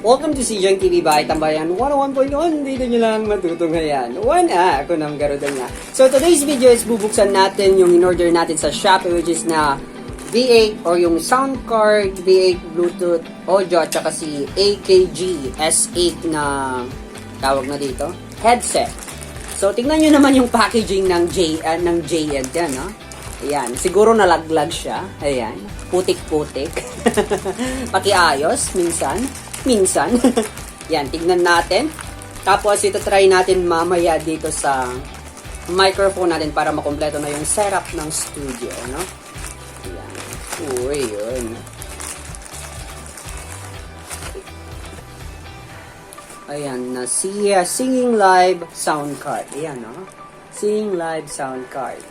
Welcome to CJang TV by Tambayan 101.1. Dito nyo lang matutunghayan. Ako ng Garuda nga. So today's video is bubuksan natin yung in-order natin sa Shopee, which is na V8 or yung sound card, V8 Bluetooth audio at saka si AKG S8 na tawag na dito, headset. So tingnan nyo naman yung packaging ng JN yan, no? Ayan, siguro nalaglag siya. Ayan, putik-putik. Pakiayos minsan. Yan, tignan natin. Tapos ito try natin mamaya dito sa microphone natin para makompleto na yung setup ng studio, no? Yan. Uy, yun. Ayan, na si Singing Live sound card. Ayan, no? Singing Live sound card.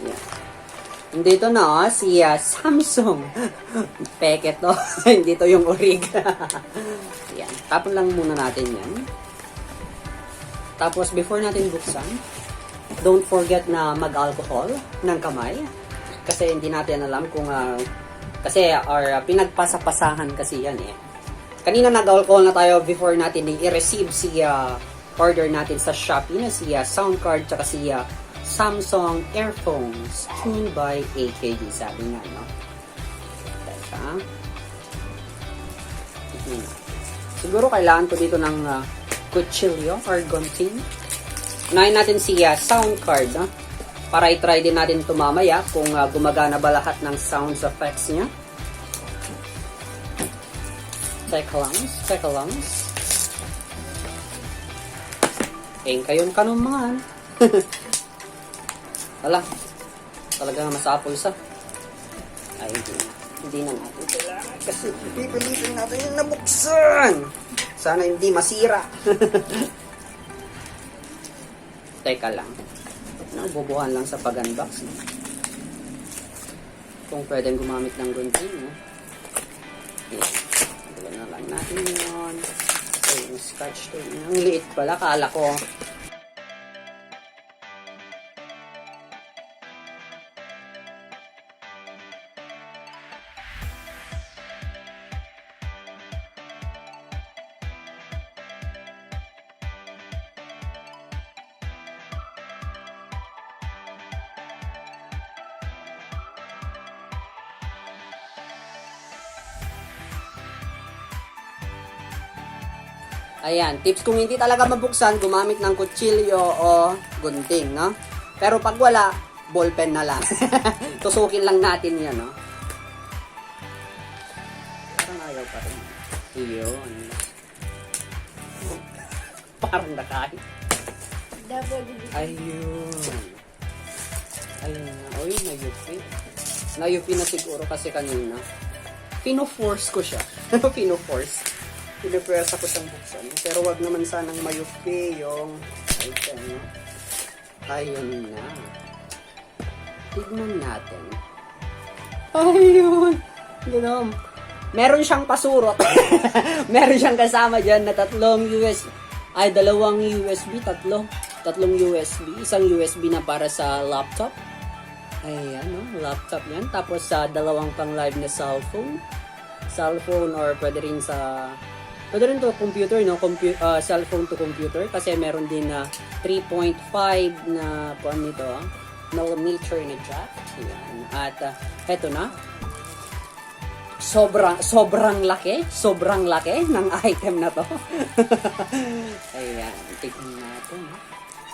Yan. Dito na, si Samsung. Peke to. Hindi to yung orig. Yan. Tapon lang muna natin yan. Tapos, before natin buksan, don't forget na mag-alcohol ng kamay. Kasi hindi natin alam kung, pinagpasapasahan kasi yan eh. Kanina nag-alcohol na tayo before natin i-receive si order natin sa Shopee na si sound card tsaka si Samsung earphones tuned by AKG, sabi nga, no? Teka. Siguro kailangan ko dito ng kutsilyo or gunting. Unahin natin si sound card, no? Para i-try din natin ito mamaya kung gumagana ba lahat ng sounds effects niya. Teka lang. Kayon kanuman. Wala. Talagang masapol sa. Ay, hindi na natin kailangan. Kasi pipilitin natin yung nabuksan. Sana hindi masira. Teka lang. Bubuhan lang sa pag-unbox. No? Kung pwedeng gumamit ng gunting. No? Yan. Dala na lang natin yun. So, yung scotch tape. Ang liit pala. Kala ko. Ayan, tips kung hindi talaga mabuksan, gumamit ng kutsilyo o gunting, no? Pero pag wala, ballpen na lang. Tusukin lang natin yan, no? Parang ayaw pa rin. Iyon. Parang nakahit. Ayun. Ayun na. Uy, nayupi. Nayupi na siguro kasi kanina. Pino-force ko siya. Pino-force. Pinapresa ko siyang buksan. Pero wag naman sanang mayupi yung item, no? Ayun na. Tignan natin. Ayun! Gano'n. Meron siyang pasurot. Meron siyang kasama dyan na dalawang USB, tatlong USB. Isang USB na para sa laptop. Ayan, no? Laptop yan. Tapos sa dalawang pang live na cellphone or pwede rin to computer, no? Cellphone to computer kasi meron din na 3.5 na millimeter na jack. Ayan. At eto na. Sobrang laki ng item na to. Ayan, tignan natin.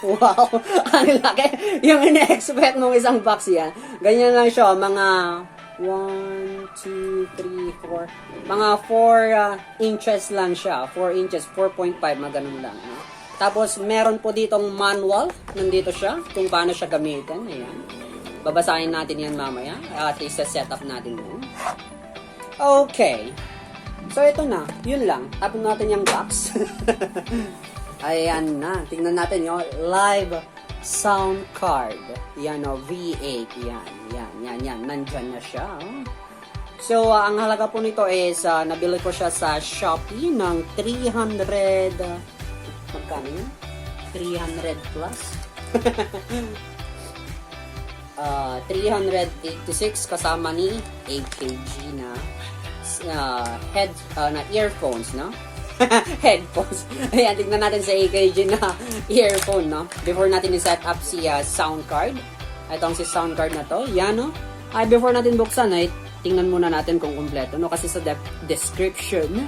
Wow, ang laki. Yung ina-expect mong isang box yan. Ganyan lang siya, mga 1, 2, 3, 4. Mga 4 inches lang siya. 4 inches, 4.5, ganun lang. No? Tapos, meron po ditong manual. Nandito siya, kung paano siya gamitin. Ayan. Babasahin natin yan mamaya. At isa-set up natin yun. Okay. So, ito na. Yun lang. Tapon natin yung box. Ayan na. Tingnan natin yung live sound card. Yan o, V8. Yan. Nandyan na siya. So, ang halaga po nito is, nabili ko siya sa Shopee ng 300, magkano yun? 300 plus? 386 kasama ni 8 kg na na earphones, no? Headphones. Ayan, tignan natin sa AKG na earphone, no? Before natin i-set up si sound card. Itong si sound card na to. Yan, no? Ay, before natin buksan, ay, tingnan muna natin kung kumpleto, no? Kasi sa description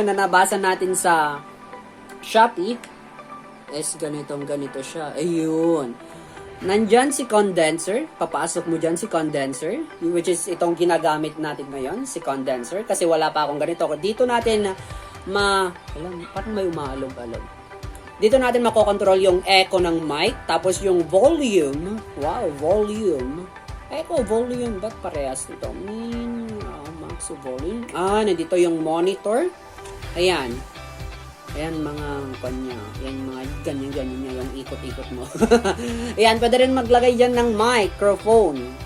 na nabasa natin sa Shopee, is ganito siya. Ayun. Nandyan si condenser. Papasok mo dyan si condenser. Which is itong ginagamit natin ngayon. Si condenser. Kasi wala pa akong ganito. Dito natin parang may umaalog-alog. Dito natin makokontrol yung echo ng mic. Tapos yung volume. Wow, volume. Echo, volume. Ba't parehas nito? Max volume. Nandito yung monitor. Ayan. Ayan mga kanya. Ayan mga ganyan-ganyan niya yung ikot-ikot mo. Ayan, pwede rin maglagay dyan ng microphone.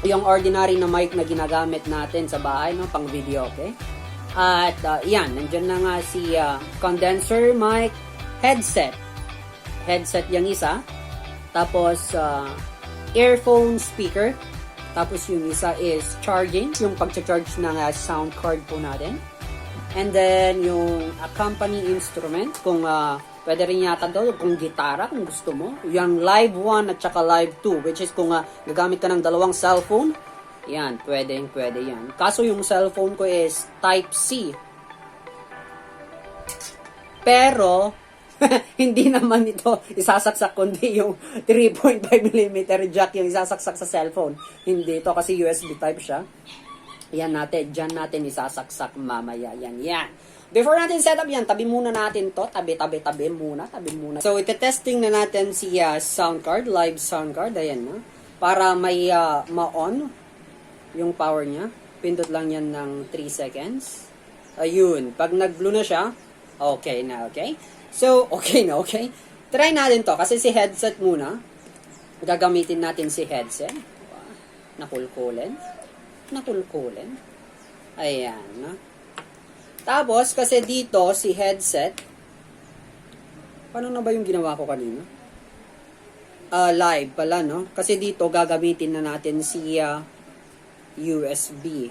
Yung ordinary na mic na ginagamit natin sa bahay, no? Pang video, okay? At yan, nandyan na nga si condenser mic headset. Headset yung isa. Tapos earphone speaker. Tapos yung isa is charging. Yung pag-charge ng sound card po natin. And then, yung accompany instrument, kung pwede rin yata daw, kung gitara, kung gusto mo. Yung live 1 at saka live 2, which is kung gagamit ka ng dalawang cellphone, yan, pwede yan. Kaso yung cellphone ko is Type-C. Pero, hindi naman ito isasaksak, kundi yung 3.5mm jack yung isasaksak sa cellphone. Hindi ito kasi USB type siya. Yan natin, dyan natin isasaksak mamaya. Yan. Before natin set up yan, tabi muna natin to. Tabi muna. So, ite-testing na natin si sound card, live sound card. Ayan na. Para may ma-on yung power niya. Pindot lang yan ng 3 seconds. Ayun. Pag nag-blue na siya, okay na, okay? So, okay na, okay? Try natin to. Kasi si headset muna. Gagamitin natin si headset. Nakulkulen. Ayan, no? Tapos, kasi dito, si headset, paano na ba yung ginawa ko kanina? Live pala, no? Kasi dito, gagamitin na natin si USB.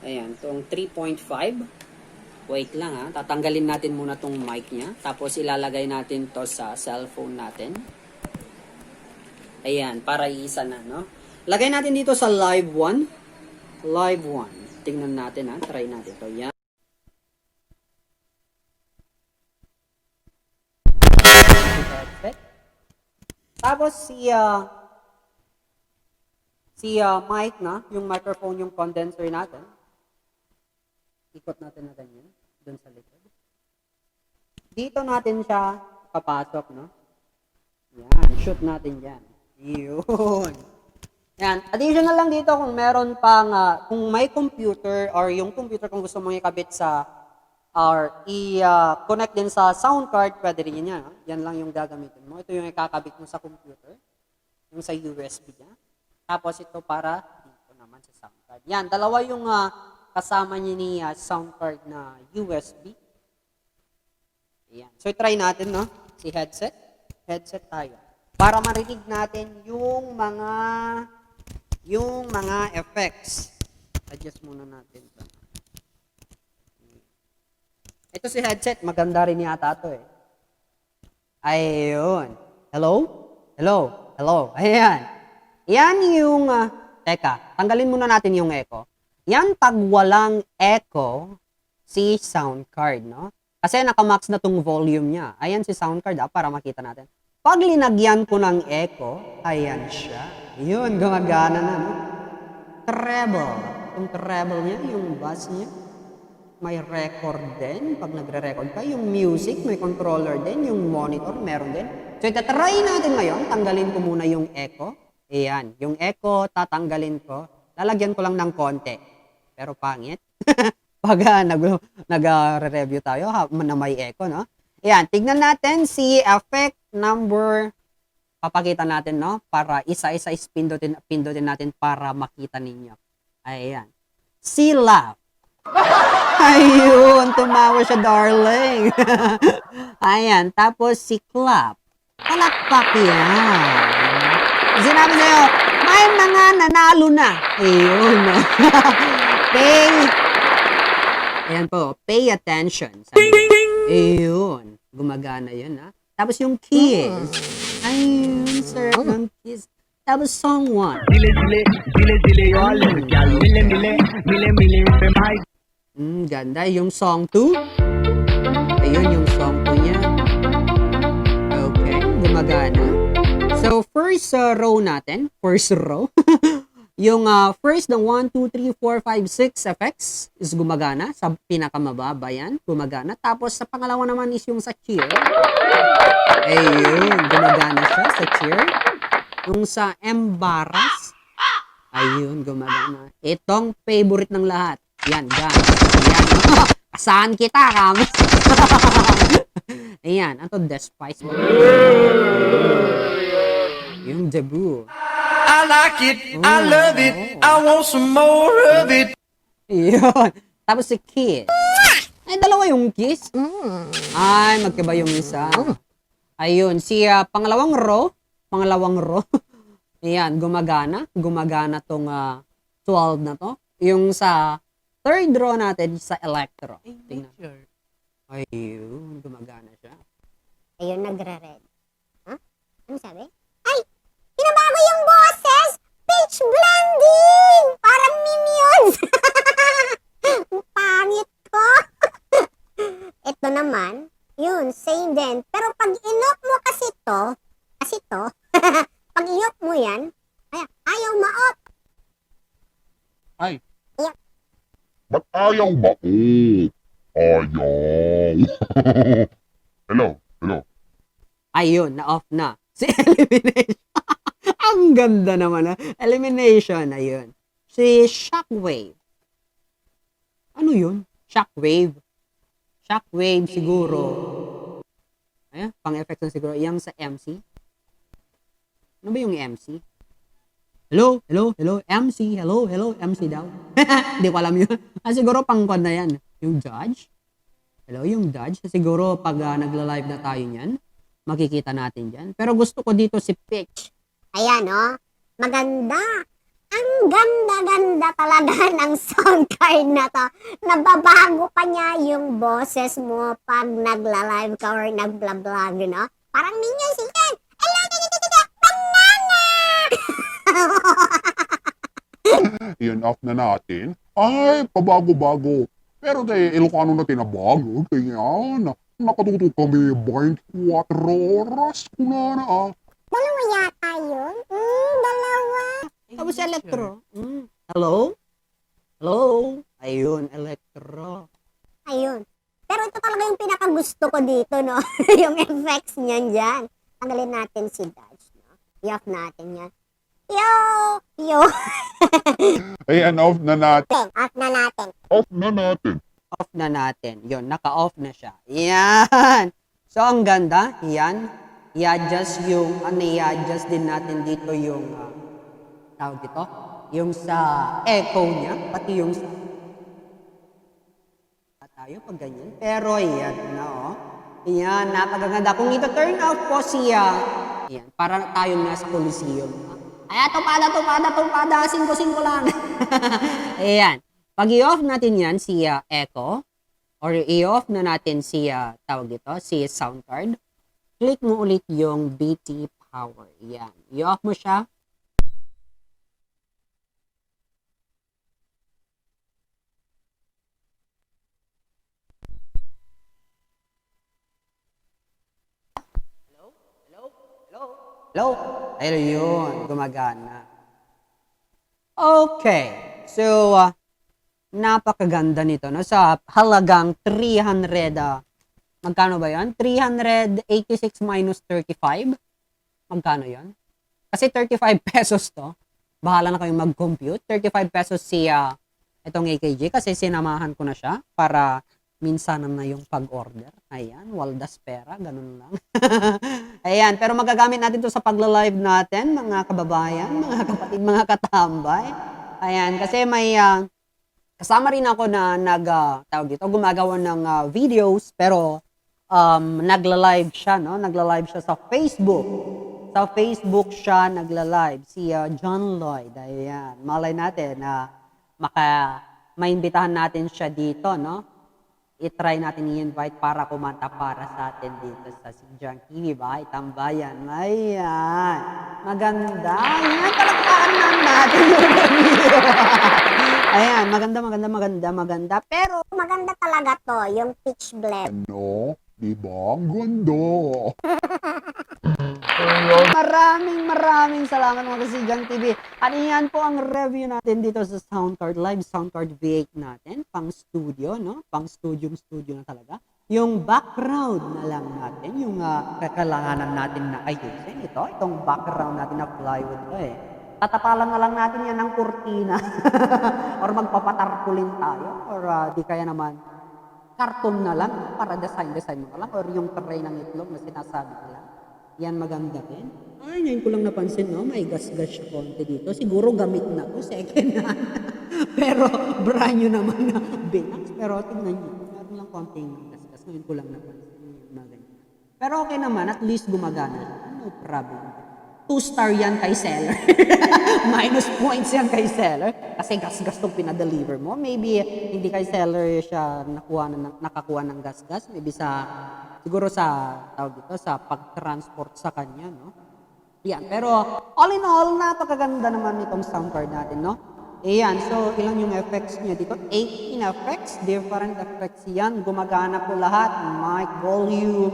Ayan, itong 3.5. Wait lang, ha? Tatanggalin natin muna tong mic niya. Tapos, ilalagay natin to sa cellphone natin. Ayan, para iisa na, no? Lagay natin dito sa live 1. Live 1. Tingnan natin, ha. Try natin to. Yan. Tapos si mic na, yung microphone, yung condenser natin. Ikot natin na ganyan, dun sa likod. Dito natin siya papasok, no? Yan, shoot natin yan. Yun. Yan. Additional lang dito kung meron pang, kung may computer or yung computer kung gusto mong ikabit sa or i-connect din sa sound card, pwede rin yan. Yan lang yung gagamitin mo. Ito yung ikakabit mo sa computer. Yung sa USB niya. Tapos ito para dito naman sa sound card. Yan. Dalawa yung kasama niya ni sound card na USB. Yan. So, try natin, no? Si headset. Headset tayo. Para marinig natin yung mga effects. Adjust muna natin ito. Ito si headset, maganda rin yata ito eh. Ayun. Hello. Ayan. Yan yung, teka, tanggalin muna natin yung echo. Yan pag walang echo, si sound card, no? Kasi nakamax na tong volume niya. Ayan si sound card, para makita natin. Pag linagyan ko ng echo, ayan siya. Yun, gumagana na, no? Treble. Yung treble niya, yung bass niya. May record din. Pag nagre-record ka, yung music, may controller din. Yung monitor, meron din. So, itatry natin ngayon. Tanggalin ko muna yung echo. Ayan. Yung echo, tatanggalin ko. Lalagyan ko lang ng konti. Pero pangit. Pag nag-review tayo na may echo, no? Ayan. Tignan natin si effect number. Papakita natin, no? Para isa-isa pindutin natin para makita ninyo. Ayan. Si laugh. Ayun, tumawa siya, darling. Ayan, tapos si clap. Palakpak yan. Sinabi sa'yo, may mga nanalo na. Ayun. Pay. Ayan po, pay attention. Sabi. Ayun. Gumagana yun, ha? Tapos yung kiss. Ayun, sir, ng kiss. Tapos song 1. Ganda. Yung song 2. Ayun, yung song 2 niya. Okay, gumagana. So, first row natin. First row. Yung first ng 1, 2, 3, 4, 5, 6 effects is gumagana. Sa pinakamababa yan, gumagana. Tapos sa pangalawa naman is yung sa cheer. Ayun, gumagana siya sa cheer. Yung sa embarrass, ayun, gumagana. Itong favorite ng lahat. Yan, yan. Yan. Saan kita, Kam? Ayan, ito despise mo. Yung debut. I like it, I love it, I want some more of it. Yun. Tapos si kiss. Ay, dalawa yung kiss. Ay, magkaiba yung isa. Ayun, si pangalawang row. Ayan, gumagana. Gumagana tong 12 na to. Yung sa third row natin, sa electro. Tingnan. Ayun, gumagana siya. Ayun, nagre-red. Huh? Ano sabi? Ay! Pinabago yung boses! Pitch blending! Parang Minions! Pangit ko! Ito naman, yun, same din. Pero pag inop mo kasi to, pag inop mo yan, ayaw ma-op. Ay. Yeah. Ba't ayaw ba? Ayaw. Hello. Ayun, na-off na. Si Elimination. Ang ganda naman, ha? Elimination, ayun. Si Shockwave. Ano yun? Shockwave. Shockwave siguro. Ayan, pang-effects na siguro. Yang sa MC. Ano ba yung MC? Hello, MC. Hello, MC daw. Hindi ko alam yun. Siguro pang-quad na yan. Yung judge. Hello, yung judge. Siguro pag nagla-live na tayo niyan, makikita natin dyan. Pero gusto ko dito si Pitch. Ayan, oh. Maganda. Ang ganda-ganda talaga ng sound card na to. Nababago pa niya yung boses mo pag nagla-live ka or nagla-vlog, no? Parang Minions yan. Hello, banana! Iyan off na natin. Ay, pabago-bago. Pero dahil Ilocano na tinabago, kaya nakatuto kami 24 oras. Kuna. Dalawa yata yun. Dalawa. Tapos si Electro. Hello? Ayun, Electro. Ayun. Pero ito talaga yung pinakagusto ko dito, no? Yung effects niyan dyan. Tanggalin natin si Dodge, no? I-off natin yan. Yo! Ayan, off na natin. Off na natin. Off na natin. Yun, naka-off na siya. Yan! So, ang ganda. Yan. I-adjust din natin dito yung, tawag dito, yung sa echo niya, pati yung sa, tayo pag ganyan. Pero, yan na, oh. Yan, napakaganda. Kung ito turn off po siya, yan, para tayo na sa Coliseum. Ay, tupada, 5 lang. Ayan. Pag i-off natin yan, si echo, or i-off na natin si, tawag dito, si sound card, click mo ulit yung BT power. Yan. I-off mo siya. Hello? Ayun yun. Gumagana. Okay. So, napakaganda nito. No? Sa halagang 300, magkano ba yan? 386 minus 35. Magkano yan? Kasi 35 pesos to. Bahala na kayong mag-compute. 35 pesos si itong AKG kasi sinamahan ko na siya para minsanan na yung pag-order. Ayan, waldas pera, ganun lang. Ayan, pero magagamit natin to sa pagla-live natin, mga kababayan, mga kapatid, mga katambay. Ayan, kasi may kasama rin ako na tawag dito, gumagawa ng videos, pero nagla-live siya, no? Nagla-live siya sa Facebook. Sa Facebook siya nagla-live, si John Lloyd. Ayan, malay natin na maimbitahan natin siya dito, no? I-try natin i-invite para kumanta para sa atin dito sa Sigjang TV, Bahay Tambayan. Ayan, maganda. Ayan, palakpakan lang natin yung video. Ayan, maganda. Pero, Maganda talaga to, yung pitch blend. Ano? Di ba? Ang ganda. maraming salamat mga Kasigang TV. At yan po ang review natin dito sa Soundcard, live Soundcard V8 natin. Pang studio, no? Pang studio na talaga. Yung background na lang natin, yung kakalanganan natin na ayusin. Itong background natin na plywood to eh. Tatapalan na lang natin yan ng kurtina. Or magpapatarpulin tayo. Or di kaya naman karton na lang para design mo lang. Or yung tray ng itlog na sinasabi ko lang. Yan maganda din. Ay, ngayon ko lang napansin, no? May gas-gas siya konti dito. Siguro gamit na to, second hand. Pero brand new naman na Binax. Pero tingnan nyo, meron lang konting gas-gas. Ngayon ko lang napansin. Pero okay naman, at least gumagana. No problem. 2-star yan kay seller. Minus points yan kay seller. Kasi gas-gas itong pinadeliver mo. Maybe hindi kay seller siya nakakuha ng gas-gas. Maybe siguro sa pag-transport sa kanya, no? Yan. Pero all in all, napakaganda naman itong sound card natin, no? Ayan, so ilan yung effects niya dito? 18 effects, different effects yan. Gumagana po lahat. Mic, volume,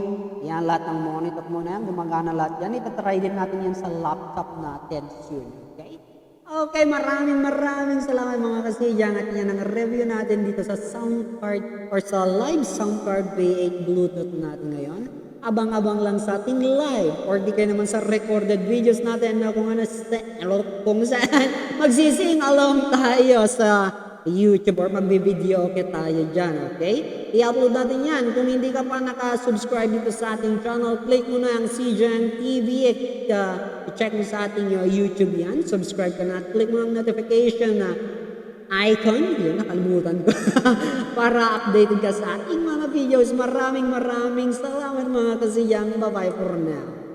yan, lahat ng monitor mo na yan. Gumagana lahat yan. Itatry din natin yan sa laptop natin soon. Okay? Okay, maraming salamat mga kasidyang. At yan ang review natin dito sa sound card or sa live sound card V8 Bluetooth natin ngayon. Abang-abang lang sa ating live or di kayo naman sa recorded videos natin na kung saan magsising along tayo sa YouTube or magbi-video okay tayo dyan, okay? I-upload natin yan. Kung hindi ka pa naka-subscribe dito sa ating channel, click mo na ang Sigjang TV. I-check mo sa ating YouTube yan. Subscribe ka na at click mo ang notification na icon, yun, nakalimutan ko, para updated ka sa ating mga videos. Maraming salamat mga kasiyang. Bye-bye for now.